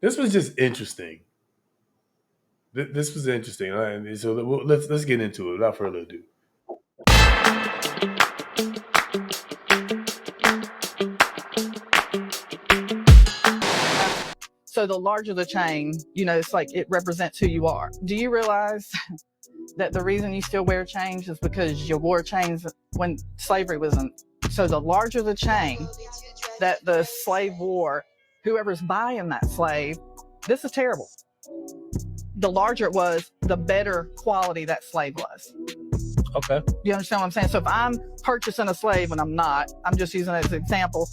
This was just interesting. This was interesting. All right, so let's get into it without further ado. So the larger the chain, it's like it represents who you are. Do you realize that the reason you still wear chains is because you wore chains when slavery was in? So the larger the chain that the slave wore, whoever's buying that slave, this is terrible. The larger it was, the better quality that slave was. Okay. You understand what I'm saying? So if I'm purchasing a slave and I'm not, I'm just using it as an example.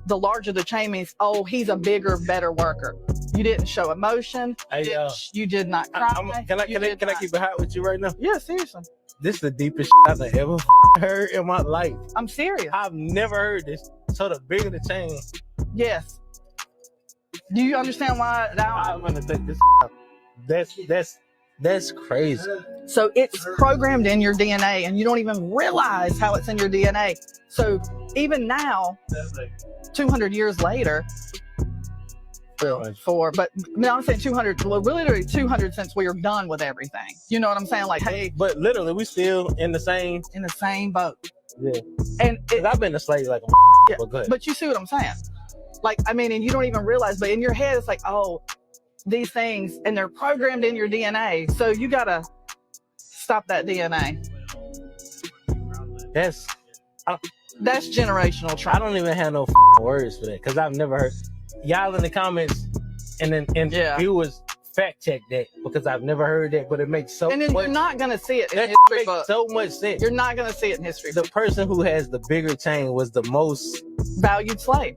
The larger the chain means, oh, he's a bigger, better worker. You didn't show emotion. Hey, you did not cry. Can I keep it hot with you right now? Yeah, seriously. This is the deepest I've ever heard in my life. I'm serious. I've never heard this. So the bigger the chain. Yes. Do you understand why now? I'm gonna take this. That's crazy. So it's programmed in your DNA, and you don't even realize how it's in your DNA. So even now, 200 years later, I'm saying 200. Well, literally 200 since we are done with everything. You know what I'm saying? Like, hey, But literally, we still in the same boat. Yeah. And I've been a slave like a yeah, but go ahead. But you see what I'm saying? Like, I mean, and you don't even realize, but in your head, it's like, oh, these things, and they're programmed in your DNA. So you gotta stop that DNA. That's generational I trauma. don't even have no words for that because I've never heard. Y'all in the comments and viewers fact check that because I've never heard that, but it makes so And then much. you're not gonna see it in That history makes book. so much sense. You're not gonna see it in history The book. person who has the bigger chain was the most. Valued slave.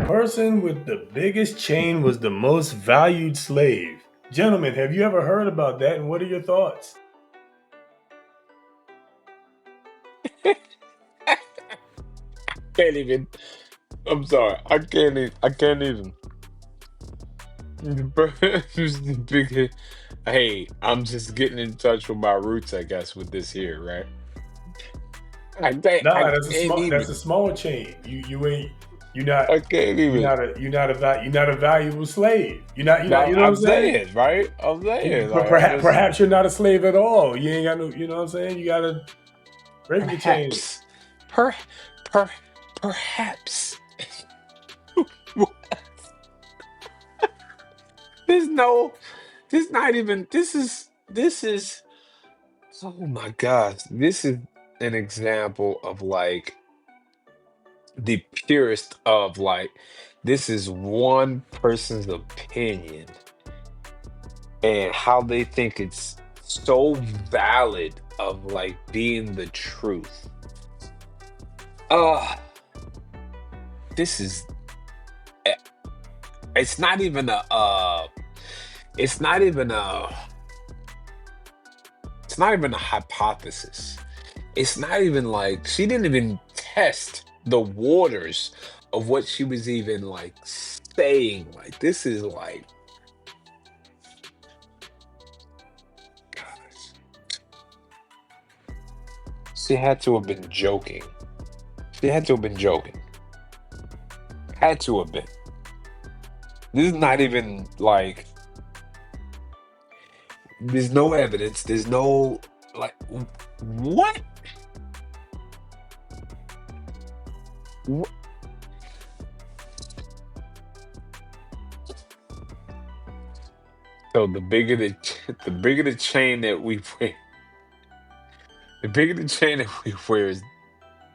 Person with the biggest chain was the most valued slave. Gentlemen, have you ever heard about that, and what are your thoughts? Can't even. I'm sorry. I can't even. Who's the biggest? Hey, I'm just getting in touch with my roots, I guess, with this here, right? I can't. Nah, I that's can't a smaller chain. You're not I can't even. you're not a valuable slave. You know what I'm saying? saying, right? I'm saying, like, Perhaps you're not a slave at all. You ain't got no. You know what I'm saying? You gotta break your chain. Perhaps. There's no. There's not even. This is. Oh my gosh! This is an example of like the purest of like. This is one person's opinion and how they think it's so valid of like being the truth. Uh this is eh, it's not even it's not even a it's not even a hypothesis. It's not even like she didn't even test the waters of what she was even like saying. Like this is like gosh. She had to have been joking. She had to have been joking. Had to have been. This is not even like there's no evidence. There's no like what? Wh- So the bigger the bigger the chain that we wear, the bigger the chain that we wear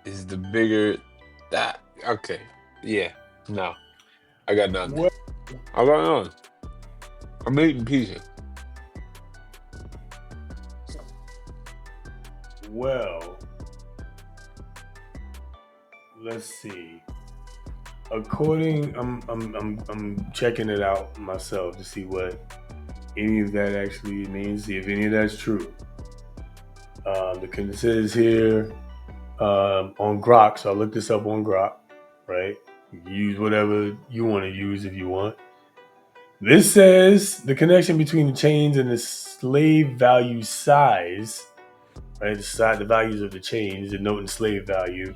is the bigger that okay. Yeah. No. I got nothing. Well, I got nothing. I'm eating pizza. well, let's see. I'm checking it out myself to see what any of that actually means. See if any of that's true. It says here on Grok. So I looked this up on Grok. Right. You can use whatever you want to use if you want. This says the connection between the chains and the slave value size right? The values of the chains denoting slave value.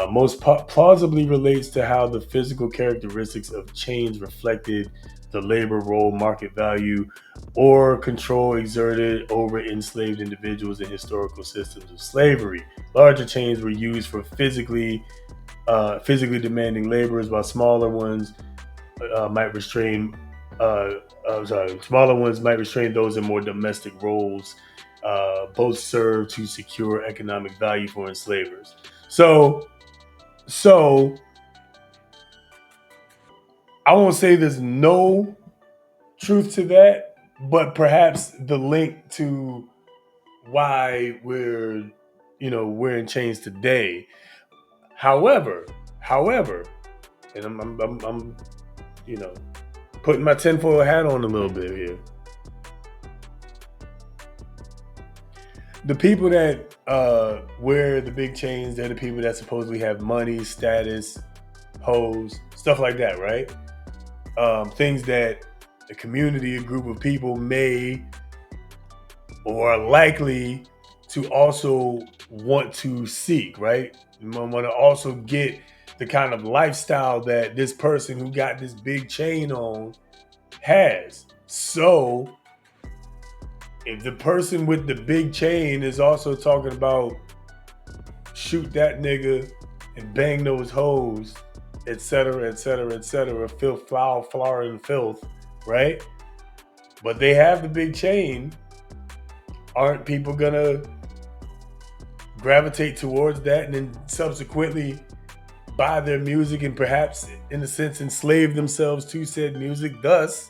Most plausibly relates to how the physical characteristics of chains reflected the labor role, market value, or control exerted over enslaved individuals in historical systems of slavery. Larger chains were used for physically demanding laborers, while smaller ones might restrain. Smaller ones might restrain those in more domestic roles. Both serve to secure economic value for enslavers. So I won't say there's no truth to that, but perhaps the link to why we're in chains today. However, and I'm putting my tinfoil hat on a little bit here. The people that wear the big chains, they're the people that supposedly have money, status, hoes, stuff like that, right? Things that a community, a group of people may or are likely to also want to seek, right? You want to also get the kind of lifestyle that this person who got this big chain on has. So if the person with the big chain is also talking about shoot that nigga and bang those hoes, etc., filth, flour, and filth, right? But they have the big chain. Aren't people gonna gravitate towards that and then subsequently buy their music and perhaps, in a sense, enslave themselves to said music, thus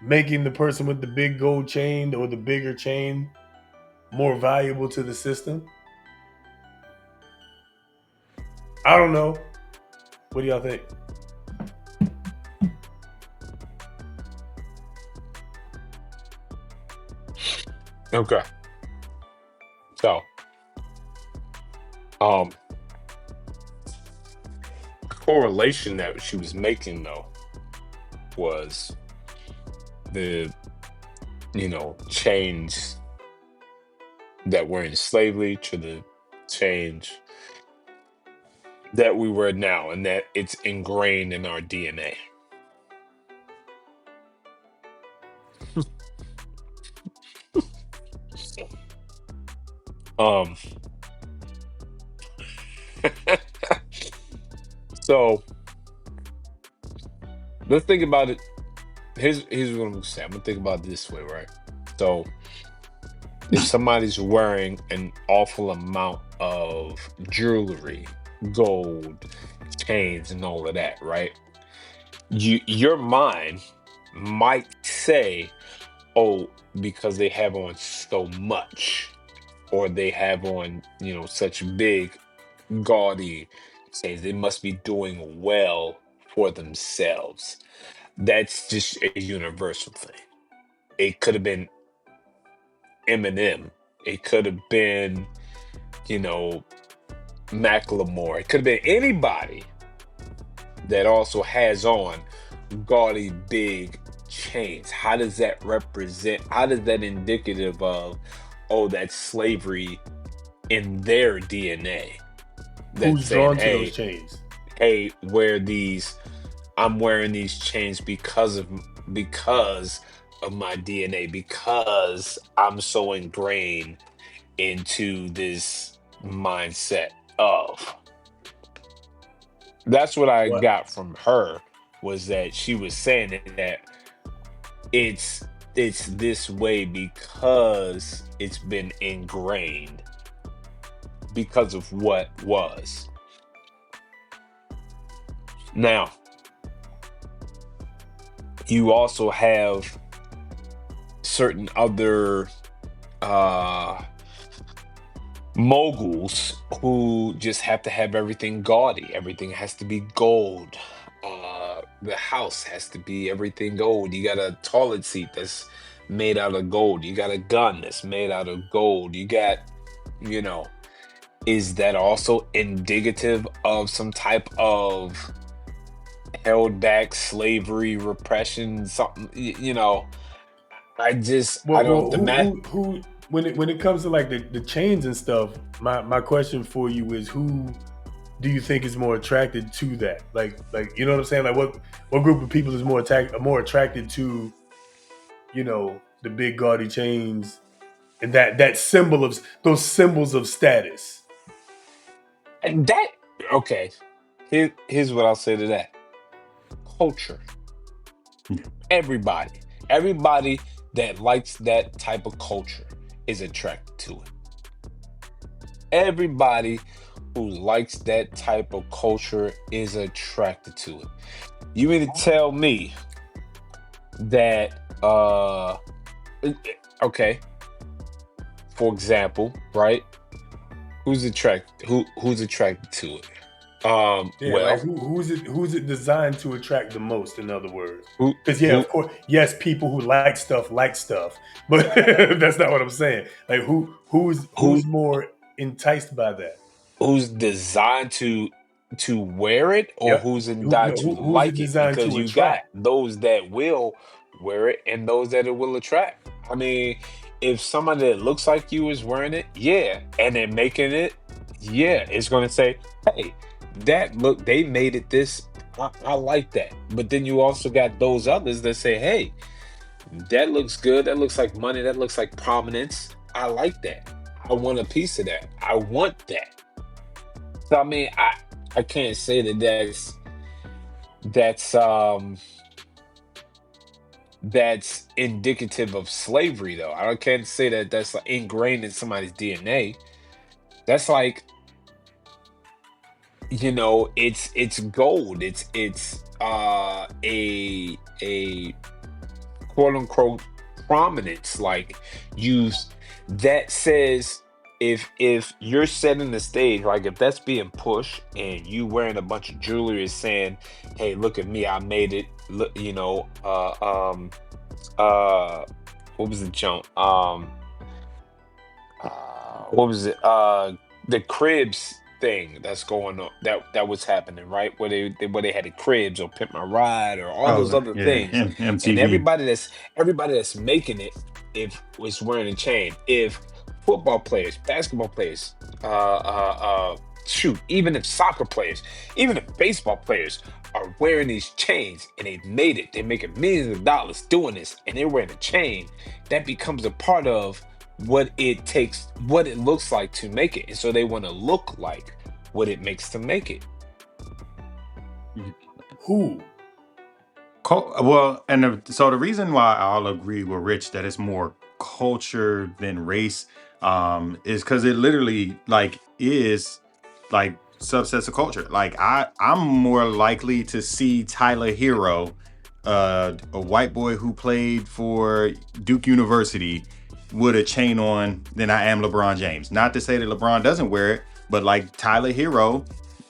making the person with the big gold chain or the bigger chain more valuable to the system? I don't know. What do y'all think? Okay. So, correlation that she was making though was the change that were in slavery to the change that we were now, and that it's ingrained in our DNA. So let's think about it. Here's what I'm gonna say. I'm gonna think about it this way, right? So if somebody's wearing an awful amount of jewelry, gold, chains, and all of that, right? Your mind might say, oh, because they have on so much, or they have on, such big, gaudy chains, they must be doing well for themselves. That's just a universal thing. It could have been Eminem. It could have been, Macklemore. It could have been anybody that also has on gaudy big chains. How does that represent? How does that indicative of, oh, that's slavery in their DNA? Who's drawn to those chains? Hey, I'm wearing these chains because of my DNA, because I'm so ingrained into this mindset of. That's what I got from her, was that she was saying that it's this way because it's been ingrained because of what was. Now, you also have certain other moguls who just have to have everything gaudy. Everything has to be gold. The house has to be everything gold. You got a toilet seat that's made out of gold. You got a gun that's made out of gold. You got, is that also indicative of some type of held back slavery, repression, something, I don't imagine. when it comes to like the chains and stuff, my question for you is, who do you think is more attracted to that? Like you know what I'm saying? Like what group of people is more attracted to, you know, the big gaudy chains and that symbol of those symbols of status? And that okay. Here's what I'll say to that. Culture. Everybody that likes that type of culture is attracted to it. Everybody who likes that type of culture is attracted to it. You mean to tell me that okay, for example, right? Who's attracted to it? Well, like who's it designed to attract the most? In other words, because of course, yes, people who like stuff, but that's not what I'm saying. Like who's more enticed by that? Who's designed to wear it, or who's designed to like it? Because you got those that will wear it and those that it will attract. I mean, if somebody that looks like you is wearing it, and they're making it, it's going to say, hey, that look, they made it this, I like that. But then you also got those others that say, hey, that looks good, that looks like money, that looks like prominence, I like that, I want a piece of that, I want that. So I mean, I can't say that's indicative of slavery, though. I can't say that that's like ingrained in somebody's DNA. That's like, you know, it's gold. It's a quote unquote prominence. Like that says, if you're setting the stage, like if that's being pushed and you wearing a bunch of jewelry saying, hey, look at me, I made it. Look, you know, what was the jump? What was it? The Cribs thing that's going on, that was happening, right? Where they had the Cribs or Pimp My Ride or all those other things. MTV. And everybody that's making it, if was wearing a chain, if football players, basketball players, shoot, even if soccer players, even if baseball players are wearing these chains and they've made it, they're making millions of dollars doing this, and they're wearing a chain, that becomes a part of what it takes, what it looks like to make it. And so they want to look like what it makes to make it. Who? Well, and so the reason why I'll agree with Rich that it's more culture than race is because it literally like is like subsets of culture. Like I'm more likely to see Tyler Hero, a white boy who played for Duke University, with a chain on than I am LeBron James. Not to say that LeBron doesn't wear it, but like Tyler Hero,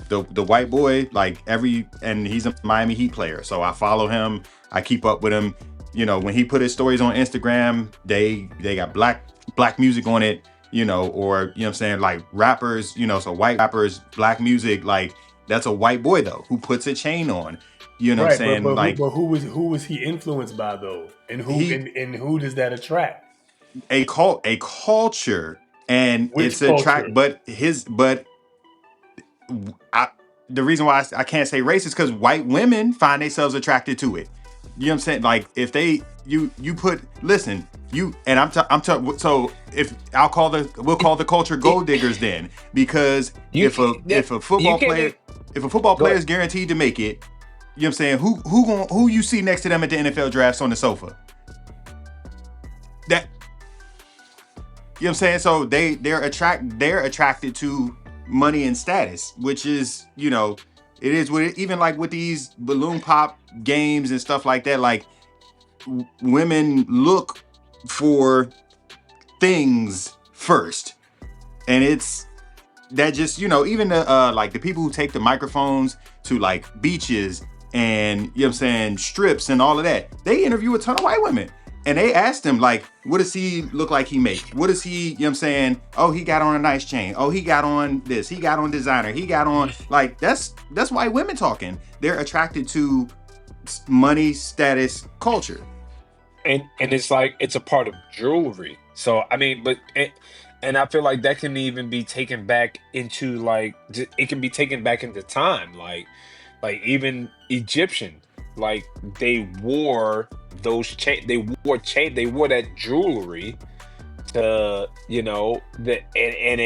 the white boy, like and he's a Miami Heat player, so I follow him, I keep up with him. You know, when he put his stories on Instagram, they got black music on it, you know, or, you know what I'm saying, like rappers, you know, so white rappers, black music, like that's a white boy though who puts a chain on, you know what I'm saying? But who was he influenced by though? And who does that attract? A culture, and Which it's attract, but the reason why I can't say race is because white women find themselves attracted to it. You know what I'm saying? Like if you put, listen, you, and so if we'll call the culture gold diggers then, because if a football player is guaranteed to make it, you know what I'm saying? Who you see next to them at the NFL drafts on the sofa? That, you know what I'm saying? So they're attracted to money and status, which is, you know, it is with even like with these balloon pop games and stuff like that, like women look for things first. And it's that just, you know, even the like the people who take the microphones to like beaches and, you know what I'm saying, strips and all of that, they interview a ton of white women. And they asked him, like, what does he look like he make? What does he, you know what I'm saying? Oh, he got on a nice chain. Oh, he got on this. He got on designer. He got on, like, that's white women talking. They're attracted to money, status, culture. And it's like, it's a part of jewelry. So I mean, and I feel like that can even be taken back into like it can be taken back into time, like even Egyptian, like they wore they wore that jewelry to and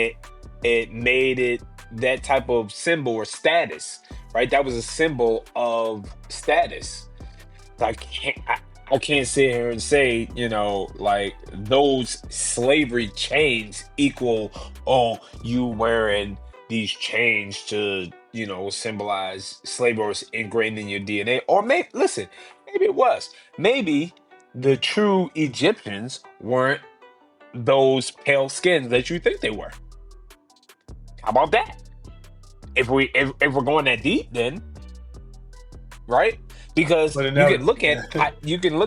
it made it that type of symbol or status, right? That was a symbol of status. I can't sit here and say, like those slavery chains equal, oh, you wearing these chains to, symbolize slavery or it's ingrained in your DNA. Or listen, maybe it was. Maybe the true Egyptians weren't those pale skins that you think they were. How about that? If we're going that deep, then right? Because you can look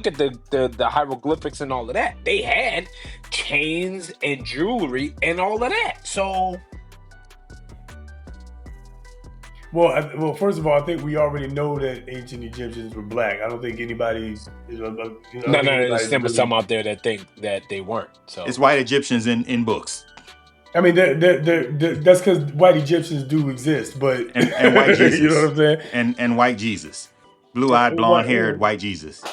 at the hieroglyphics and all of that. They had chains and jewelry and all of that. So, well, first of all, I think we already know that ancient Egyptians were black. I don't think anybody, no, there's some out there that think that they weren't. So it's white Egyptians in books. I mean, that's because white Egyptians do exist, but and white Jesus, you know what I'm saying? And white Jesus, blue-eyed, blonde-haired white Jesus.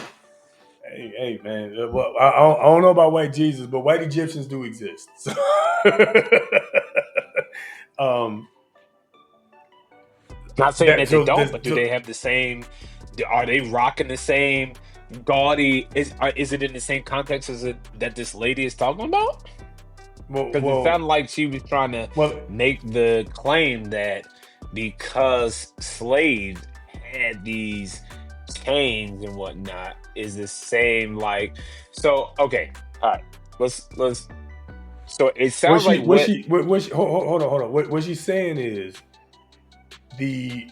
Hey, man. Well, I don't know about white Jesus, but white Egyptians do exist. So not saying that they don't, but do they have the same? Are they rocking the same gaudy? Is it in the same context as that this lady is talking about? Because it sounded like she was trying to make the claim that because slaves had these chains and whatnot is the same, like, so okay, all right, let's so it sounds like hold on. What she's saying is the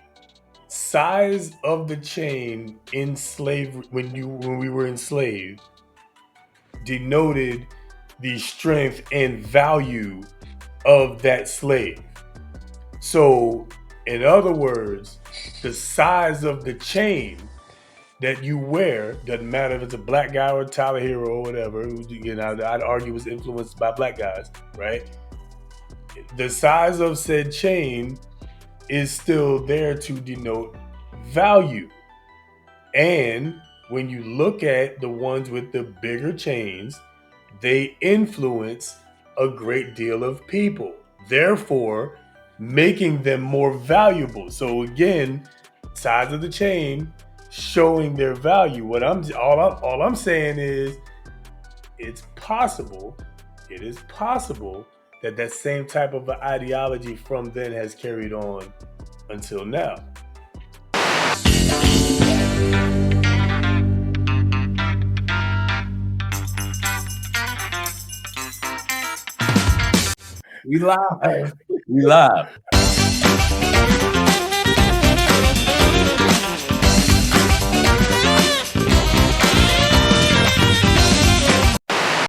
size of the chain in slavery when we were enslaved denoted the strength and value of that slave. So, in other words, the size of the chain that you wear doesn't matter if it's a black guy or a Tyler Hero or whatever. I'd argue was influenced by black guys, right? The size of said chain is still there to denote value. And when you look at the ones with the bigger chains, they influence a great deal of people, therefore making them more valuable. So again, size of the chain showing their value. All I'm saying is it is possible that same type of ideology from then has carried on until now. We live.